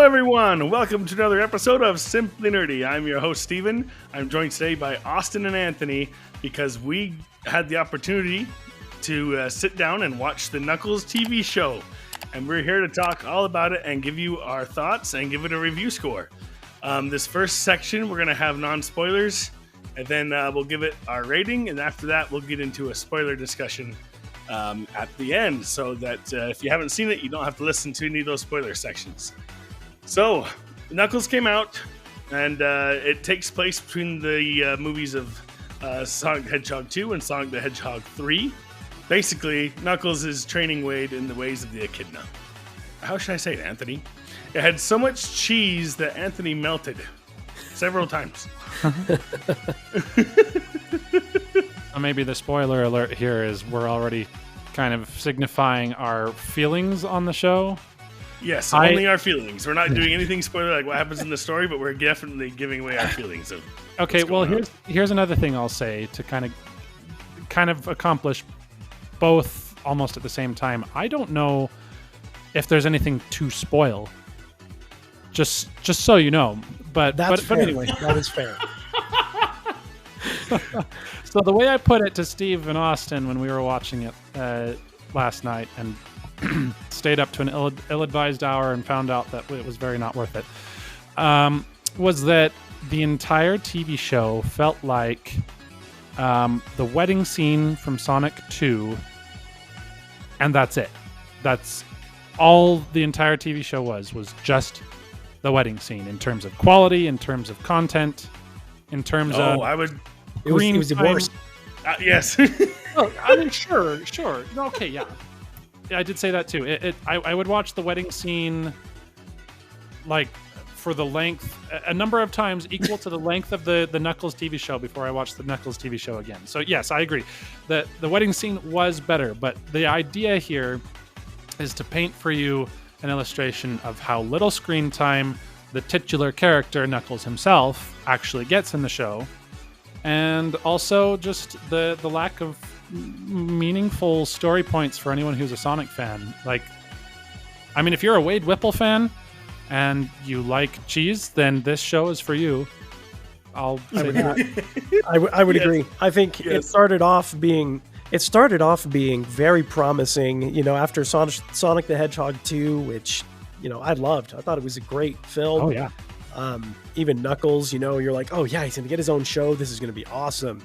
everyone. Welcome to another episode of Simply Nerdy. I'm your host, Steven. I'm joined today by Austin and Anthony because we had the opportunity to sit down and watch the Knuckles TV show. And we're here to talk all about it and give you our thoughts and give it a review score. This first section, we're going to have non-spoilers, and then we'll give it our rating. And after that, we'll get into a spoiler discussion at the end, so that if you haven't seen it, you don't have to listen to any of those spoiler sections. So, Knuckles came out, and it takes place between the movies of Sonic the Hedgehog 2 and Sonic the Hedgehog 3. Basically, Knuckles is training Wade in the ways of the Echidna. How should I say it, Anthony? It had so much cheese that Anthony melted several times. Maybe the spoiler alert here is we're already kind of signifying our feelings on the show. Yes, only our feelings. We're not doing anything spoiler like what happens in the story, but we're definitely giving away our feelings of. Okay, well here's another thing I'll say to kind of accomplish both almost at the same time. I don't know if there's anything to spoil. Just so you know, but fair. Anyway, that is fair. So the way I put it to Steve and Austin when we were watching it last night and stayed up to an ill-advised hour and found out that it was very not worth it, was that the entire TV show felt like the wedding scene from Sonic 2, and that's it. That's all the entire TV show was just the wedding scene in terms of quality, in terms of content, in terms of... It was the worst. Yes. Oh, I mean, sure. Okay, yeah. I did say that too. I would watch the wedding scene like for the length, a number of times equal to the length of the Knuckles TV show before I watched the Knuckles TV show again. So yes, I agree. The wedding scene was better, but the idea here is to paint for you an illustration of how little screen time the titular character, Knuckles himself, actually gets in the show. And also just the lack of meaningful story points for anyone who's a Sonic fan. Like, I mean, if you're a Wade Whipple fan and you like cheese, then this show is for you. I'll say that. I would agree. I think it started off being very promising, after Sonic the Hedgehog 2, which, I loved. I thought it was a great film. Oh, yeah. Even Knuckles, you're like, oh yeah, he's going to get his own show. This is going to be awesome.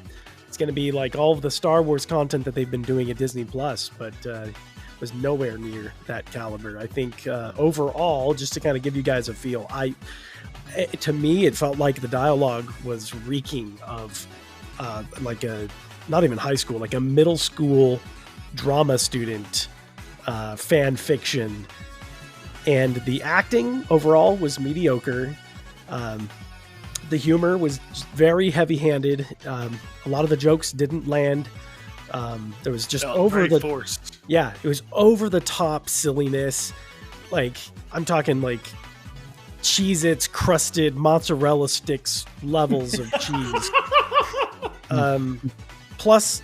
It's going to be like all of the Star Wars content that they've been doing at Disney Plus, but was nowhere near that caliber. I think overall, just to kind of give you guys a feel, to me, it felt like the dialogue was reeking of like not even high school, like a middle school drama student fan fiction. And the acting overall was mediocre. The humor was very heavy-handed. A lot of the jokes didn't land. There was just forced. Yeah, it was over-the-top silliness. Like, I'm talking like Cheez-Its crusted mozzarella sticks levels of cheese. Plus,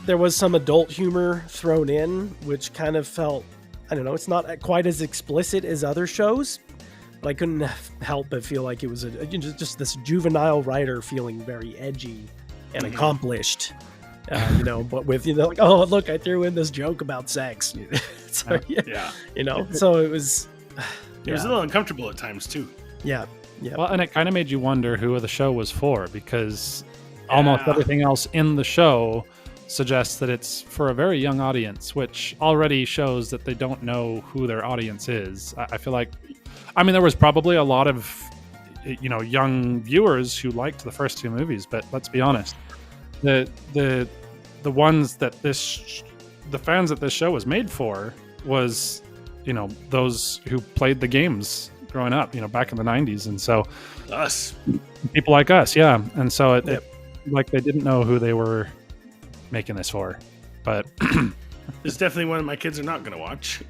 there was some adult humor thrown in, which kind of felt, I don't know, it's not quite as explicit as other shows. But I couldn't help but feel like it was just this juvenile writer feeling very edgy and accomplished, but with, like, oh, look, I threw in this joke about sex. So, so it was... It was a little uncomfortable at times, too. Yeah. Well, and it kind of made you wonder who the show was for, because almost everything else in the show suggests that it's for a very young audience, which already shows that they don't know who their audience is. I feel like, there was probably a lot of, young viewers who liked the first two movies, but let's be honest, the ones that the fans that this show was made for was, those who played the games growing up, back in the 90s. And so us, people like us. Yeah. And so it like they didn't know who they were making this for, but it's definitely one of my kids are not going to watch.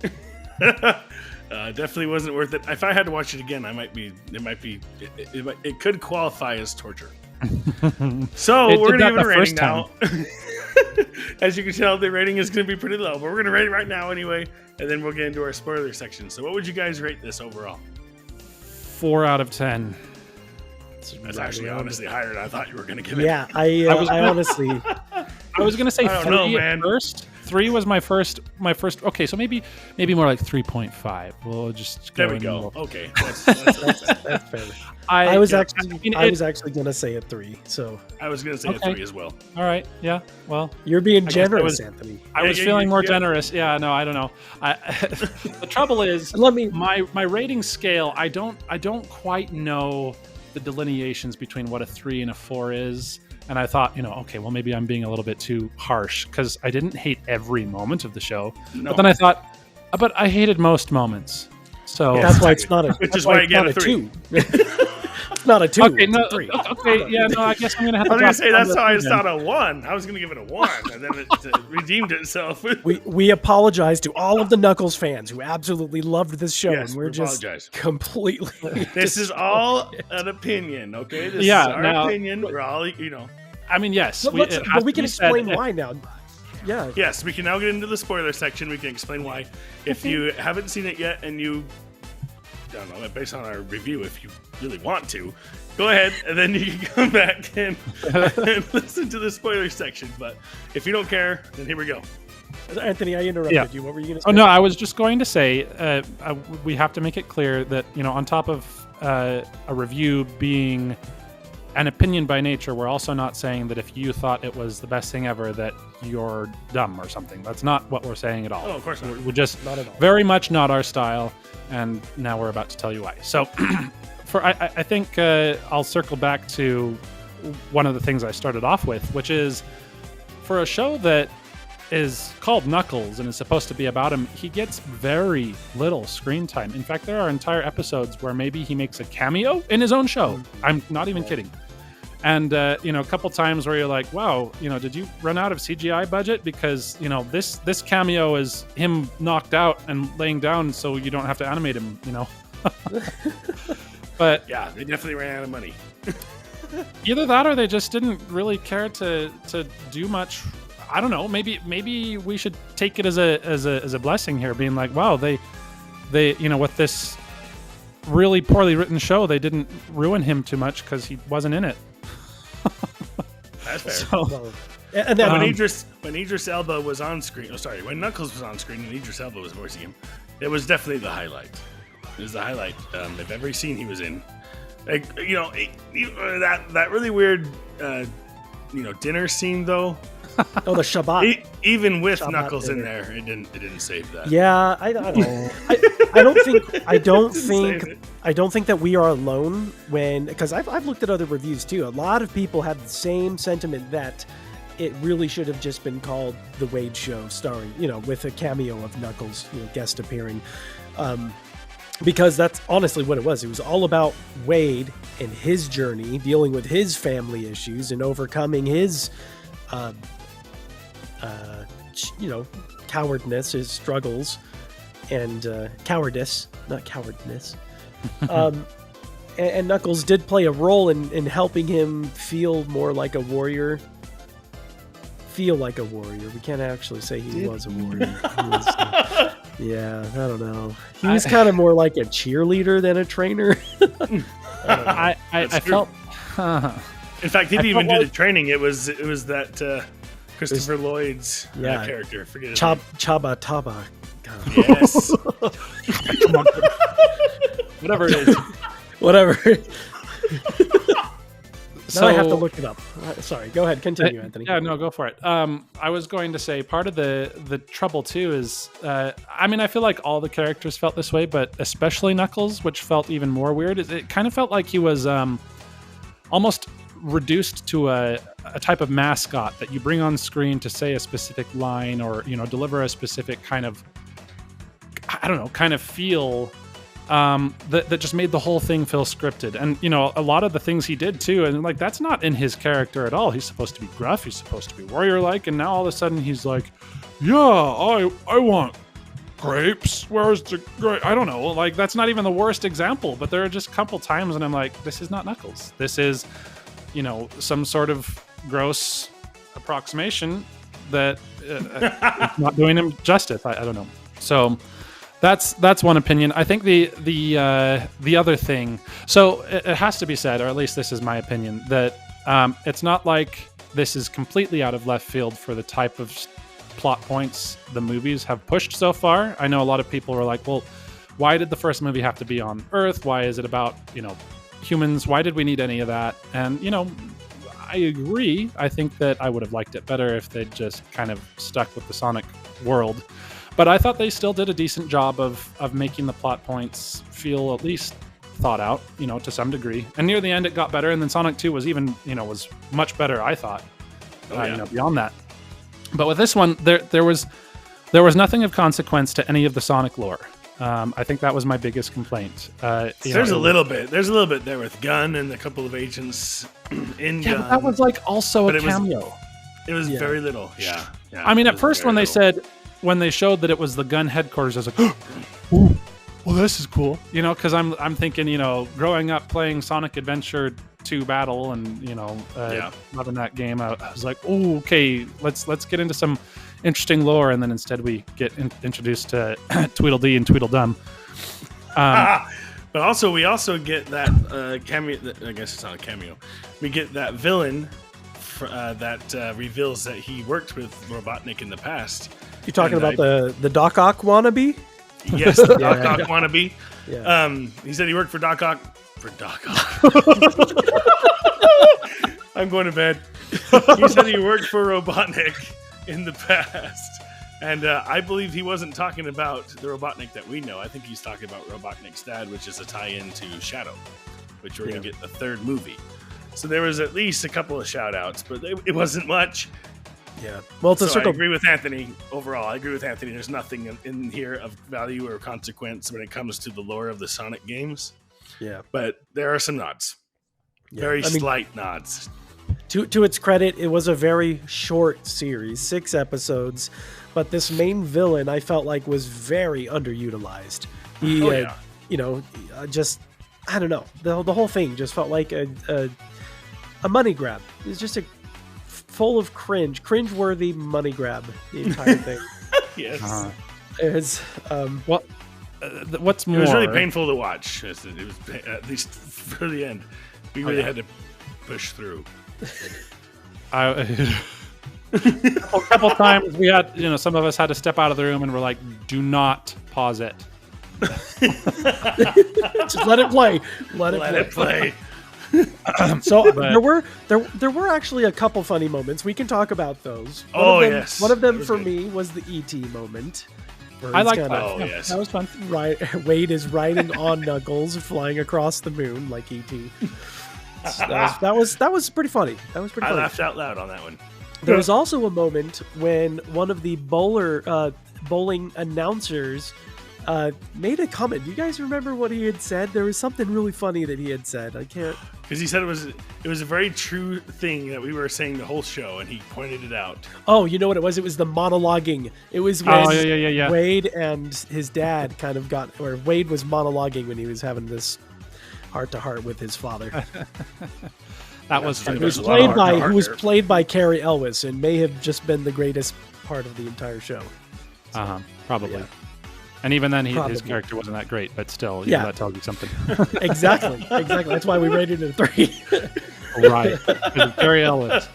Definitely wasn't worth it. If I had to watch it again, it could qualify as torture. So we're going to give it a rating now. As you can tell, the rating is going to be pretty low, but we're going to rate it right now anyway, and then we'll get into our spoiler section. So what would you guys rate this overall? 4 out of 10. That's actually honestly higher than I thought you were going to give it. Yeah, I honestly, I was gonna say I don't 3 know, at man. first. 3 was my first. Okay, so maybe more like 3.5. We'll just There go we in go. more. Okay. that's fair. I was actually gonna say a 3. So I was going to say Okay. a 3 as well. All right. Yeah. Well, you're being I guess I generous, was- Anthony. I Yeah, was yeah, feeling more yeah. generous. Yeah. No, I don't know. The trouble is, And let me. my rating scale. I don't quite know the delineations between what a 3 and a 4 is. And I thought, okay, well, maybe I'm being a little bit too harsh because I didn't hate every moment of the show. No. But then I thought, but I hated most moments. So That's why it's not a. Which that's is why I it's get not a 3. 2. It's not a 2. okay, it's no, a 3. okay, yeah, no, I guess I'm gonna have I to. was going to say, drop that's down how I to 3 then. thought a 1. I was going to give it a 1, and then it redeemed itself. We apologize to all of the Knuckles fans who absolutely loved this show, Yes, and we're we just apologize. completely. This is all an opinion, okay? This Yeah, is our now- opinion. We're all, I mean, yes, But, it has but we to can be said- explain why now. Yeah. Yes, we can now get into the spoiler section. We can explain why. If you haven't seen it yet and you, I don't know, based on our review, if you really want to, go ahead and then you can come back and listen to the spoiler section. But if you don't care, then here we go. Anthony, I interrupted Yeah. you. What were you going to say? Oh no, I was just going to say we have to make it clear that on top of a review being an opinion by nature, we're also not saying that if you thought it was the best thing ever that you're dumb or something. That's not what we're saying at all. Oh, of course not. We're just Not at all. very much not our style, and now we're about to tell you why. So, I think I'll circle back to one of the things I started off with, which is for a show that is called Knuckles and is supposed to be about him, he gets very little screen time. In fact, there are entire episodes where maybe he makes a cameo in his own show. I'm not even kidding. And a couple times where you're like, wow, did you run out of CGI budget? Because this cameo is him knocked out and laying down, so you don't have to animate him. But Yeah, they definitely ran out of money. either that or they just didn't really care to do much. I don't know. Maybe we should take it as a blessing here, being like, wow, they with this really poorly written show, they didn't ruin him too much because he wasn't in it. That's fair. So, Well, and then when Idris Elba was on screen, when Knuckles was on screen and Idris Elba was voicing him, it was definitely the highlight. It was the highlight of every scene he was in. Like, that really weird, dinner scene though. the Shabbat. Even with Shabbat Knuckles in dinner. there, it didn't save that. Yeah, I don't know. I don't Save think it. I don't think that we are alone because I've looked at other reviews too. A lot of people had the same sentiment that it really should have just been called The Wade Show, starring with a cameo of Knuckles guest appearing, because that's honestly what it was. It was all about Wade and his journey, dealing with his family issues and overcoming his cowardness, his struggles, and cowardice, not cowardness. And Knuckles did play a role in helping him feel more like a warrior. We can't actually say he was a warrior. He was, yeah, I don't know. He was kind of more like a cheerleader than a trainer. I That's true. felt. In fact, he didn't I even felt do the training. It was that Christopher Lloyd's Yeah. character. Forget his Chaba Taba. God. name. Yes. Whatever it is. Whatever. So Now I have to look it up. Sorry, go ahead. Continue, Anthony. Yeah, no, go for it. I was going to say part of the trouble too is, I feel like all the characters felt this way, but especially Knuckles, which felt even more weird. It kind of felt like he was almost reduced to a type of mascot that you bring on screen to say a specific line or deliver a specific kind of, I don't know, kind of feel. That just made the whole thing feel scripted. And, a lot of the things he did too, and like, that's not in his character at all. He's supposed to be gruff. He's supposed to be warrior-like. And now all of a sudden he's like, yeah, I want grapes. Where's the grape? I don't know. Like, that's not even the worst example, but there are just a couple times and I'm like, this is not Knuckles. This is, some sort of gross approximation that is not doing him justice. I don't know. So, That's one opinion. I think the other thing. So it has to be said, or at least this is my opinion, that it's not like this is completely out of left field for the type of plot points the movies have pushed so far. I know a lot of people were like, well, why did the first movie have to be on Earth? Why is it about, humans? Why did we need any of that? And, I agree. I think that I would have liked it better if they'd just kind of stuck with the Sonic world. But I thought they still did a decent job of making the plot points feel at least thought out, to some degree. And near the end, it got better. And then Sonic 2 was even, was much better, I thought, beyond that. But with this one, there was nothing of consequence to any of the Sonic lore. I think that was my biggest complaint. There's a little bit there with Gunn and a couple of agents in Gunn. But that was like also a cameo. It was very little. Yeah. I mean, at first when they showed that it was the Gunn headquarters, I was like, ooh, well, this is cool. Because I'm thinking, growing up playing Sonic Adventure 2 Battle and loving that game, I was like, oh, okay, let's get into some interesting lore, and then instead we get introduced to Tweedledee and Tweedledum. But also we get that cameo. I guess it's not a cameo. We get that villain that reveals that he worked with Robotnik in the past. You talking about the Doc Ock wannabe? Yes, the Doc Ock wannabe. Yeah. He said he worked for Doc Ock. I'm going to bed. He said he worked for Robotnik in the past, and I believe he wasn't talking about the Robotnik that we know. I think he's talking about Robotnik's dad, which is a tie-in to Shadow, which we're going to get in the third movie. So there was at least a couple of shout-outs, but it wasn't much. Yeah. Well, I agree with Anthony. Overall, I agree with Anthony. There's nothing in here of value or consequence when it comes to the lore of the Sonic games. Yeah. But there are some nods. Yeah. Slight nods. To its credit, it was a very short series, 6 episodes, but this main villain I felt like was very underutilized. He, just, I don't know, the whole thing just felt like a money grab. It was just full of cringe-worthy money grab, the entire thing. Yes. It's, what's more? It was really painful to watch. It was, at least for the end. We really had to push through. A couple times we had, some of us had to step out of the room and we're like, do not pause it. Just let it play. Let it play. So there were actually a couple funny moments. We can talk about those. Yes. One of them for me was the E.T. moment. I like that. Yes. That was fun. Wade is riding on Knuckles, flying across the moon like E.T. That was pretty funny. I laughed out loud on that one. There was also a moment when one of the bowling announcers made a comment. Do you guys remember what he had said? There was something really funny that he had said. I can't. Because he said it was a very true thing that we were saying the whole show, and he pointed it out. Oh, you know what it was? It was the monologuing. It was when yeah. Wade and his dad Wade was monologuing when he was having this heart-to-heart with his father. That was fun. Who was played by Cary Elwes and may have just been the greatest part of the entire show. Probably. Yeah. And even then, his character wasn't that great, but still, that tells you something. Exactly. That's why we rated it a 3. Right. Cary Elwes.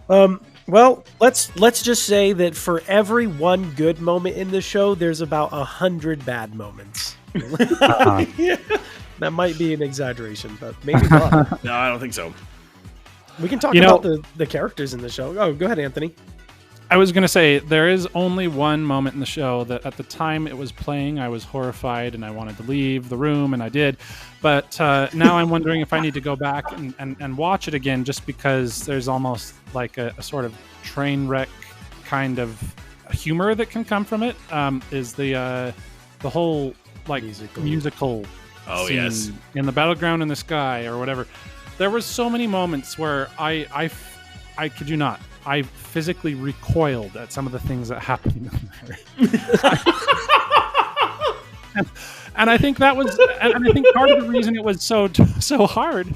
Well, let's just say that for every one good moment in the show, there's about 100 bad moments. Yeah. That might be an exaggeration, but maybe not. No, I don't think so. We can talk about the characters in the show. Oh, go ahead, Anthony. I was going to say, there is only one moment in the show that at the time it was playing, I was horrified and I wanted to leave the room, and I did. But now I'm wondering if I need to go back and watch it again, just because there's almost like a sort of train wreck kind of humor that can come from it. Is the whole like musical scene yes. in the battleground in the sky or whatever. There was so many moments where I kid you not, I physically recoiled at some of the things that happened in there. and I think that was, and I think part of the reason it was so hard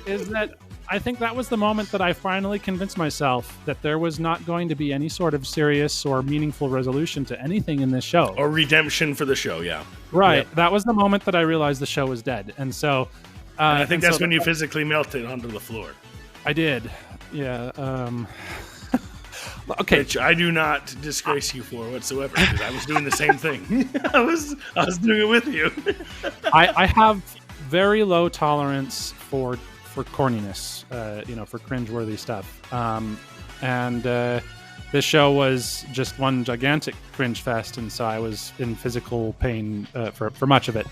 is that I think that was the moment that I finally convinced myself that there was not going to be any sort of serious or meaningful resolution to anything in this show. Or redemption for the show, yeah. Right. Yep. That was the moment that I realized the show was dead. And so... And I think that's when you physically melted onto the floor. I did. Yeah. Okay. Which I do not disgrace you for whatsoever, because I was doing the same thing. I was doing it with you. I have very low tolerance for corniness, for cringeworthy stuff. And this show was just one gigantic cringe fest, and so I was in physical pain for much of it.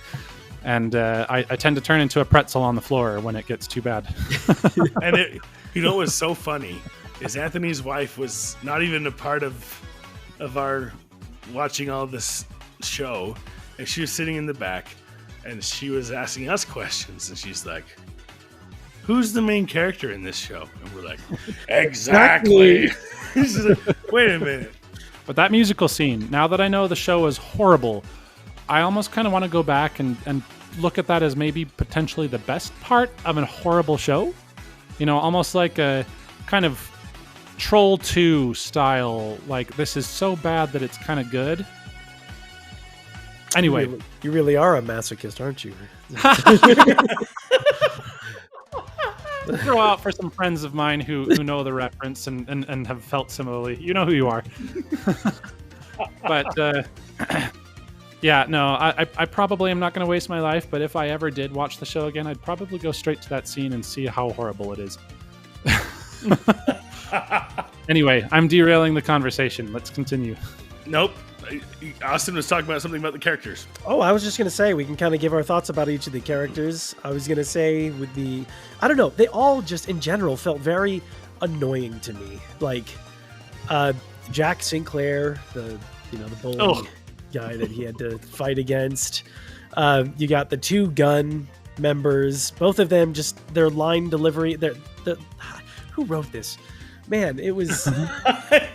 And I tend to turn into a pretzel on the floor when it gets too bad. And what was so funny is Anthony's wife was not even a part of our watching all this show, and she was sitting in the back, and she was asking us questions, and she's like, "Who's the main character in this show?" And we're like, "Exactly." She's like, "Wait a minute." But that musical scene, now that I know the show is horrible, I almost kind of want to go back and look at that as maybe potentially the best part of a horrible show. Almost like a kind of Troll 2 style, like this is so bad that it's kind of good. Anyway. You really are a masochist, aren't you? Throw out for some friends of mine who know the reference and have felt similarly. You know who you are. But yeah, no, I probably am not going to waste my life, but if I ever did watch the show again, I'd probably go straight to that scene and see how horrible it is. Anyway, I'm derailing the conversation. Let's continue. Nope. Austin was talking about something about the characters. Oh, I was just going to say, we can kind of give our thoughts about each of the characters. I was going to say I don't know, they all just in general felt very annoying to me. Like, Jack Sinclair, the bully guy that he had to fight against. You got the two gun members, both of them just their line delivery. Who wrote this? Man, it was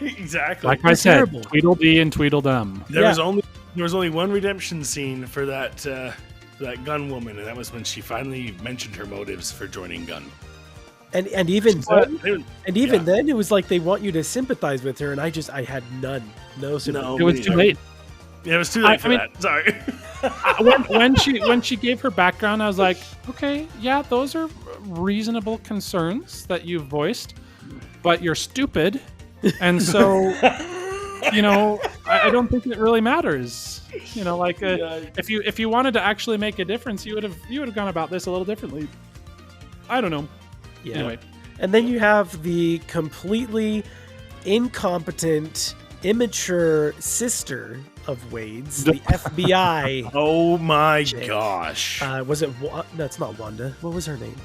exactly like I said, terrible. Tweedledee and Tweedledum. There was only one redemption scene for that gun woman, and that was when she finally mentioned her motives for joining Gun. And even then, it was like they want you to sympathize with her, and I had no sympathy. No, it was too late. Yeah, it was too late for that. Sorry. when she gave her background, I was like, okay, yeah, those are reasonable concerns that you've voiced, but you're stupid, and so I don't think it really matters. If you wanted to actually make a difference, you would have gone about this a little differently. I don't know. Yeah. Anyway, and then you have the completely incompetent, immature sister of Wade's, the FBI. Oh my gosh! Was it? No, it's not Wanda. What was her name?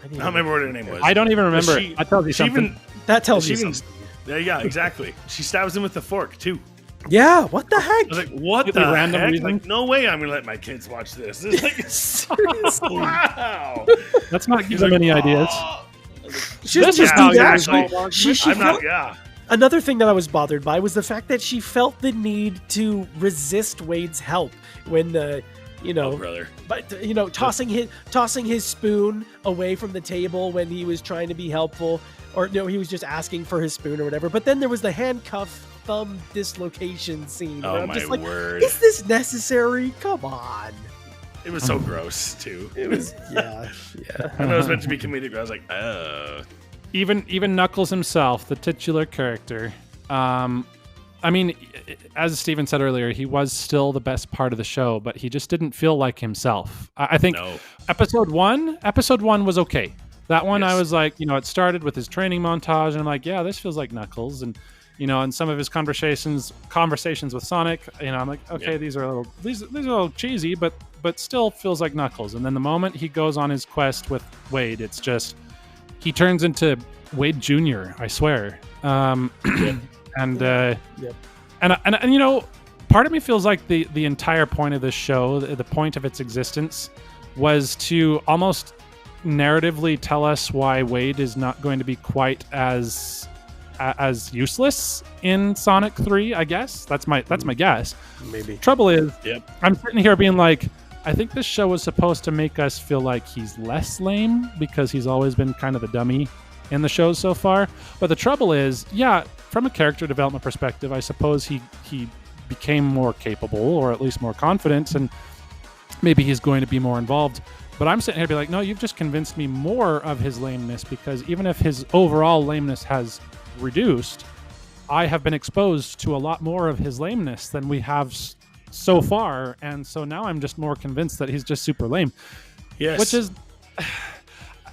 I don't remember what her name was. I don't even remember. That tells you something. That tells you something. Yeah, exactly. She stabs him with the fork too. Yeah, what the heck? I was like, what the random heck? Like, no way I'm gonna let my kids watch this. It's like, seriously. Wow. Let's not give them any ideas. She's just do that. Yeah. Another thing that I was bothered by was the fact that she felt the need to resist Wade's help when brother. But tossing his spoon away from the table when he was trying to be helpful, or he was just asking for his spoon or whatever. But then there was the handcuff thumb dislocation scene. Oh my word! Is this necessary? Come on. It was so gross too. It was yeah. I know it was meant to be comedic, but I was like, oh. Even Knuckles himself, the titular character. I mean, as Steven said earlier, he was still the best part of the show, but he just didn't feel like himself. I think episode one was okay. That one, yes. I was like, it started with his training montage, and I'm like, yeah, this feels like Knuckles, and and some of his conversations with Sonic, I'm like, okay, these are a little cheesy, but still feels like Knuckles. And then the moment he goes on his quest with Wade, it's just he turns into Wade Jr. I swear. And part of me feels like the entire point of this show, the point of its existence, was to almost narratively tell us why Wade is not going to be quite as useless in Sonic 3, I guess. That's my guess. Maybe. Trouble is, I'm sitting here being like, I think this show was supposed to make us feel like he's less lame because he's always been kind of the dummy in the shows so far. But the trouble is, yeah, from a character development perspective, I suppose he became more capable, or at least more confident, and maybe he's going to be more involved. But I'm sitting here be like, no, you've just convinced me more of his lameness, because even if his overall lameness has reduced, I have been exposed to a lot more of his lameness than we have so far, and so now I'm just more convinced that he's just super lame. Yes. Which is,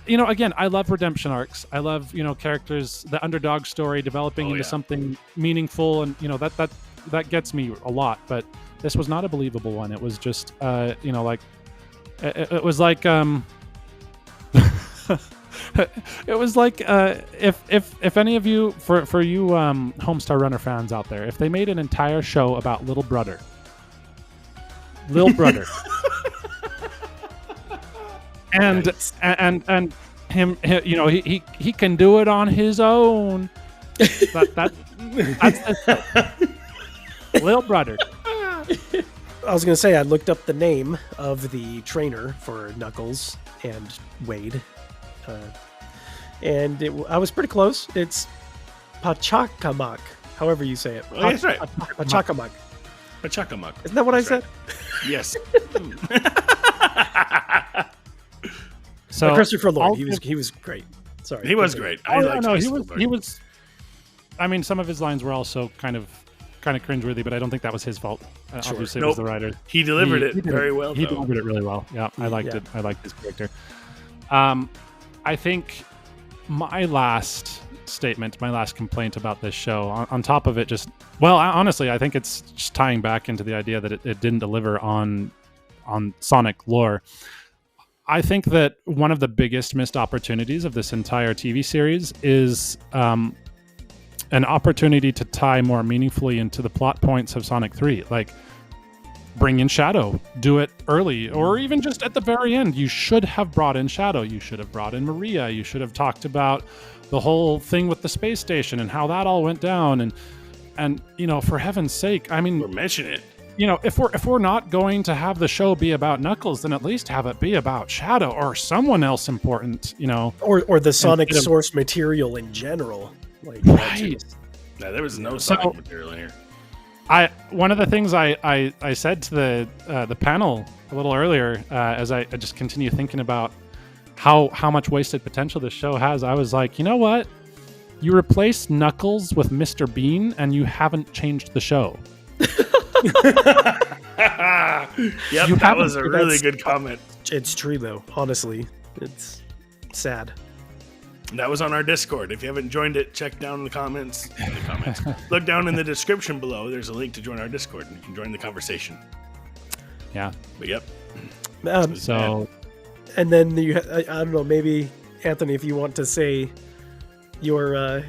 again, I love redemption arcs. I love, characters, the underdog story developing into something meaningful, and that gets me a lot. But this was not a believable one. It was just, like it was like it was like if any of you, for you Homestar Runner fans out there, if they made an entire show about Little Brother, and Nice. and him, he can do it on his own. That's Little Brother. I was going to say, I looked up the name of the trainer for Knuckles and Wade. And I was pretty close. It's Pachacamac, however you say it. Oh, that's right. Pachacamac. Pachacamac. Isn't that what I That's said? right. Yes. So Christopher Lloyd, I'll he was great. Sorry. He was great. I Oh, liked no, Christopher he Lloyd. was. I mean, some of his lines were also kind of cringeworthy, but I don't think that was his fault. Sure. Obviously, it was the writer. He delivered it He did very well, He though. delivered it really well. Yeah, I liked Yeah. it. I liked his character. I think my last statement, my last complaint about this show, on top of it, honestly, I think it's just tying back into the idea that it didn't deliver on Sonic lore. I think that one of the biggest missed opportunities of this entire TV series is an opportunity to tie more meaningfully into the plot points of Sonic 3. Like, bring in Shadow, do it early, or even just at the very end. You should have brought in Shadow. You should have brought in Maria. You should have talked about the whole thing with the space station and how that all went down. And for heaven's sake, I mean, Or mention it. if we're not going to have the show be about Knuckles, then at least have it be about Shadow or someone else important. Or the Sonic Instead of- source material in general. Like, Right. No, there was no So- Sonic material in here. One of the things I said to the panel a little earlier, as I just continue thinking about how much wasted potential this show has, I was like, you know what? You replaced Knuckles with Mr. Bean, and you haven't changed the show. Yep, You that was a haven't- really that's- good comment. It's true, though. Honestly, it's sad. That was on our Discord. If you haven't joined it, check down in the comments. Look down in the description below. There's a link to join our Discord, and you can join the conversation. Yeah. But yep. So And then I don't know, maybe Anthony, if you want to say your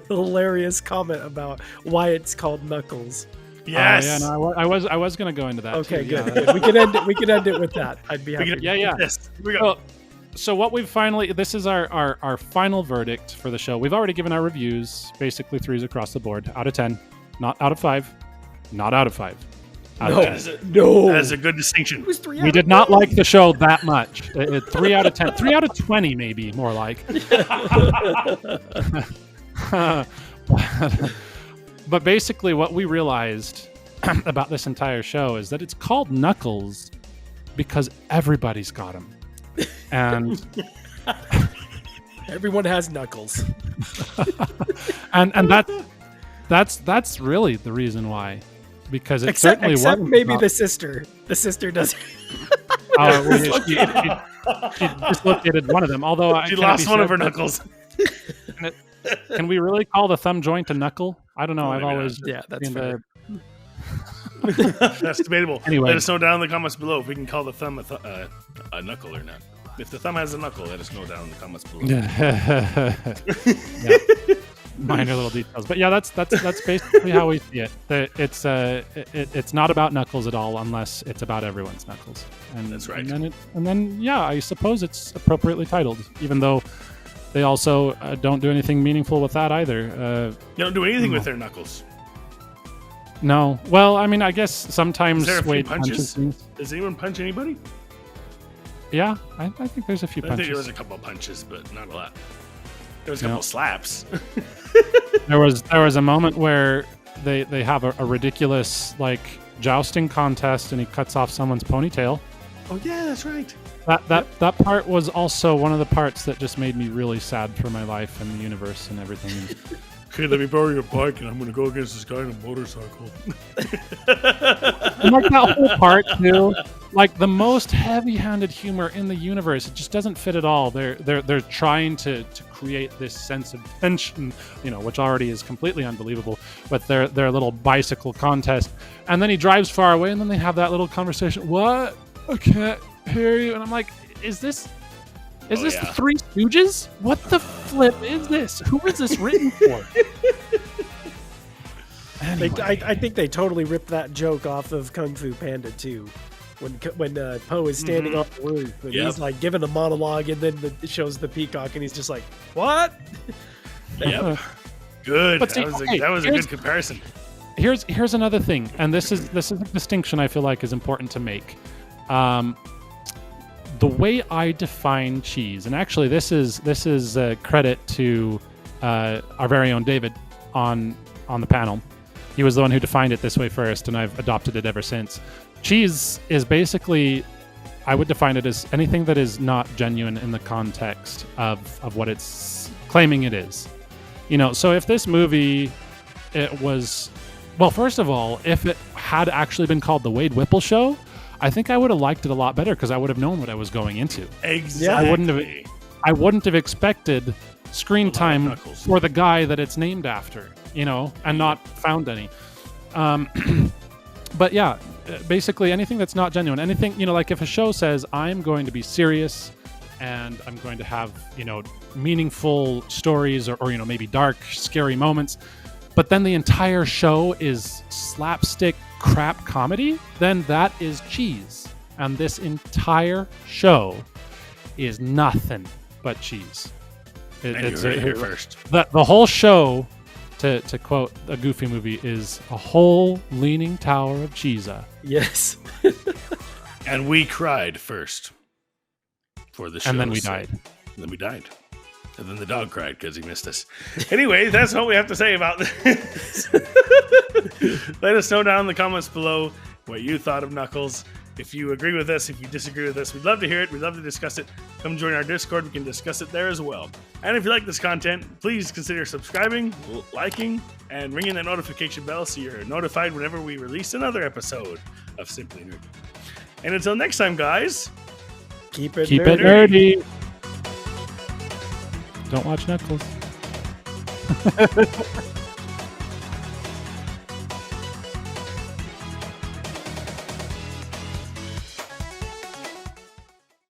hilarious comment about why it's called Knuckles. Yes. yeah, no, I was going to go into that. Okay, too, good. yeah. We can end it with that. I'd be happy. Yeah. Yes. Here we go. Well, so what we've finally, this is our final verdict for the show. We've already given our reviews, basically 3s across the board, out of 10, not out of 5, not out of 5. Out of No. 10. No. That is a good distinction. It was 3 We did not like the show that much. 3 out of 10, 3 out of 20, maybe more like. But basically, what we realized about this entire show is that it's called Knuckles because everybody's got him. And Everyone has Knuckles. and that's really the reason why, because it Except certainly wasn't maybe not- the sister. The sister doesn't. she dislocated one of them. Although She lost one of her knuckles. Can we really call the thumb joint a knuckle? I don't know. I've Maybe not. always Yeah, that's seen fair. That's debatable. Anyway. Let us know down in the comments below if we can call the thumb a knuckle or not. If the thumb has a knuckle, let us know down in the comments below. Yeah. Minor little details, but yeah, that's basically how we see it. It's not about Knuckles at all, unless it's about everyone's Knuckles. And That's right. And then yeah, I suppose it's appropriately titled, even though they also don't do anything meaningful with that either. You don't do anything with their knuckles. No. Well, I mean, I guess Is sometimes there a few Wade punches? things. Does anyone punch anybody? Yeah, I think there's a few I think there punches. was a couple of punches, but not a lot. There was a couple of slaps. There was a moment where they have a ridiculous like jousting contest, and he cuts off someone's ponytail. Oh yeah, that's right. That part was also one of the parts that just made me really sad for my life and the universe and everything. Okay, let me borrow your bike, and I'm going to go against this guy on a motorcycle. And like that whole part too, like the most heavy-handed humor in the universe. It just doesn't fit at all. They're trying to create this sense of tension, which already is completely unbelievable with their little bicycle contest. And then he drives far away, and then they have that little conversation. What? I can't hear you. And I'm like, is this the Three Stooges? What the flip is this? Who is this written for? Anyway. I think they totally ripped that joke off of Kung Fu Panda too. When Poe is standing on the roof and he's like giving a monologue, and then it shows the peacock, and he's just like, "What?" Yep. Good. But see, that was a good comparison. Here's another thing, and this is a distinction I feel like is important to make. The way I define cheese, and actually this is a credit to our very own David on the panel. He was the one who defined it this way first, and I've adopted it ever since. Cheese is basically, I would define it as anything that is not genuine in the context of what it's claiming it is. So if this movie, it was, well, first of all, if it had actually been called The Wade Whipple Show, I think I would have liked it a lot better because I would have known what I was going into. Exactly. I wouldn't have expected screen time for the guy that it's named after, and not found any. But yeah, basically anything that's not genuine, anything, like if a show says I'm going to be serious and I'm going to have, meaningful stories or maybe dark, scary moments, but then the entire show is slapstick crap comedy, then that is cheese. And this entire show is nothing but cheese. It's here first. The whole show, to quote a Goofy movie, is a whole leaning tower of cheese. Yes. And we cried first for the show. And then we died. And then we died. And then the dog cried because he missed us. Anyway, that's what we have to say about this. Let us know down in the comments below what you thought of Knuckles. If you agree with us, if you disagree with us, we'd love to hear it. We'd love to discuss it. Come join our Discord. We can discuss it there as well. And if you like this content, please consider subscribing, liking, and ringing that notification bell so you're notified whenever we release another episode of Simply Nerdy. And until next time, guys, keep it nerdy. Don't watch Knuckles.